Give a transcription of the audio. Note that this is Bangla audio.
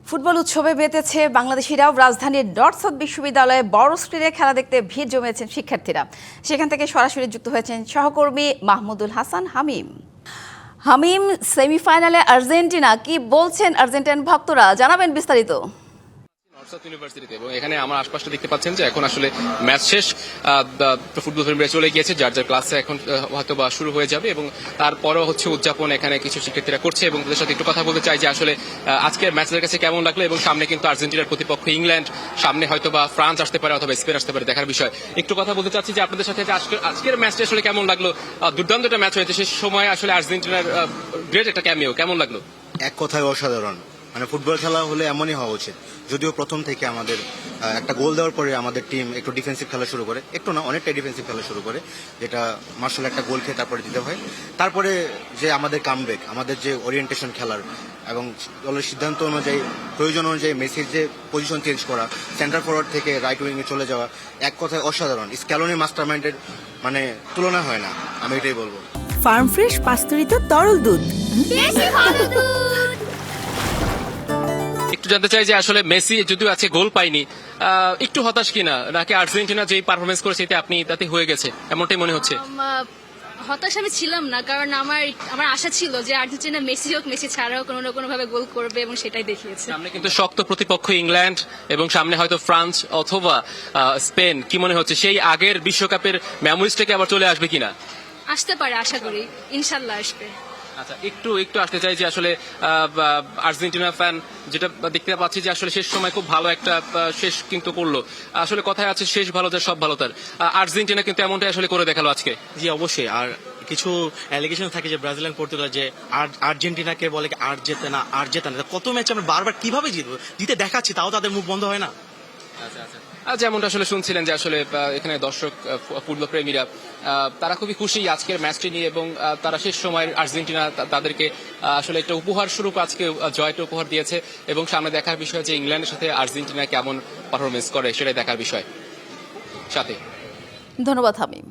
ফুটবল উৎসবে মেতেছে বাংলাদেশিরাও। রাজধানীর নর্থ সাউথ বিশ্ববিদ্যালয়ে বড় স্ক্রিনে খেলা দেখতে ভিড় জমিয়েছেন শিক্ষার্থীরা। সেখান থেকে সরাসরি যুক্ত হয়েছেন সহকর্মী মাহমুদুল হাসান হামিম। হামিম, সেমিফাইনালে আর্জেন্টিনা, কি বলছেন আর্জেন্টিনান ভক্তরা, জানাবেন বিস্তারিত। ইউনিভার্সিটিতে এবং এখানে আমার আশপাশটা দেখতে পাচ্ছেন যে এখন আসলে ম্যাচ শেষ, ফুটবল প্রেমীরা চলে গিয়েছে, যার যার ক্লাসে এখন হয়তো বা শুরু হয়ে যাবে এবং তারপরও হচ্ছে উদযাপন এখানে কিছু শিক্ষার্থীরা করছে এবং তাদের সাথে একটু কথা বলতে চাই যে আসলে আজকের ম্যাচের কাছে কেমন লাগলো এবং সামনে কিন্তু আর্জেন্টিনার প্রতিপক্ষ ইংল্যান্ড, সামনে হয়তো বা ফ্রান্স আসতে পারে অথবা স্পেন আসতে পারে, দেখার বিষয়। একটু কথা বলতে চাচ্ছি যে আপনাদের সাথে আজকের ম্যাচটা আসলে কেমন লাগলো। দুর্দান্ত একটা ম্যাচ হয়েছে, শেষ সময় আসলে আর্জেন্টিনার গ্রেট একটা ক্যামিও, কেমন লাগলো? এক কথায় অসাধারণ। মানে ফুটবল খেলা হলে এমনই হওয়া উচিত। যদিও প্রথম থেকে আমাদের একটা গোল দেওয়ার পরে আমাদের টিম একটু ডিফেন্সিভ খেলা শুরু করে, একটু না অনেকটাই ডিফেন্সিভ খেলা শুরু করে, যেটা মার্শাল একটা গোল খেয়ে তারপরে দিতে হয়। তারপরে যে আমাদের কামব্যাক, আমাদের যে ওরিয়েন্টেশন খেলার এবং দলের সিদ্ধান্ত অনুযায়ী, প্রয়োজন অনুযায়ী মেসির যে পজিশন চেঞ্জ করা, সেন্টার ফরওয়ার্ড থেকে রাইট উইংয়ে চলে যাওয়া, এক কথায় অসাধারণ। স্ক্যালোনি মাস্টারমাইন্ডের মানে তুলনা হয় না, আমি এটাই বলবো। ফার্ম ফ্রেশ পাস্তুরিত তরল দুধ। একটু জানতে চাই যে আসলে মেসি যদিও আছে গোল পাইনি, একটু হতাশ কিনা, নাকি আর্জেন্টিনা যে পারফরমেন্স করেছে এতে আপনি তাতে হয়ে গেছে এমনটাই মনে হচ্ছে? হতাশ আমি ছিলাম না, কারণ আমার আশা ছিল যে আর্জেন্টিনা মেসি হোক মেসি ছাড়াও কোনো না কোনো ভাবে গোল করবে এবং সেটাই দেখিয়েছে। সামনে কিন্তু শক্ত প্রতিপক্ষ ইংল্যান্ড এবং সামনে হয়তো ফ্রান্স অথবা স্পেন। কি মনে হচ্ছে সেই আগের বিশ্বকাপের মেমোরিজটাকে আবার চলে আসবে কিনা? আসতে পারে, আশা করি ইনশাল্লাহ আসবে। আচ্ছা, একটু আসতে চাই যে আসলে আর্জেন্টিনা ফ্যান যেটা দেখতে পাচ্ছি যে আসলে শেষ সময় খুব ভালো একটা শেষ কিন্তু করলো। আসলে কথায় আছে শেষ ভালো যার সব ভালো তার। আর্জেন্টিনা কিন্তু এমনটাই আসলে করে দেখালো আজকে। জি অবশ্যই। আর কিছু অ্যালিগেশন থাকে যে ব্রাজিল পর্তুগাল যে আর্জেন্টিনাকে বলে আর জেতে না, আর জেতে না। কত ম্যাচ আমরা বারবার কিভাবে জিতবো, জিতে দেখাচ্ছি, তাও তাদের মুখ বন্ধ হয় না। আচ্ছা আচ্ছা, যেমনটা আসলে শুনছিলেন যে আসলে এখানে দর্শক ফুটবল প্রেমীরা তারা খুবই খুশি আজকের ম্যাচটি নিয়ে এবং তারা শেষ সময়ের আর্জেন্টিনা তাদেরকে আসলে একটা উপহার স্বরূপ আজকে জয়টা উপহার দিয়েছে এবং সামনে দেখার বিষয় যে ইংল্যান্ডের সাথে আর্জেন্টিনা কেমন পারফরমেন্স করে সেটাই দেখার বিষয়। সাথে ধন্যবাদ হামিম।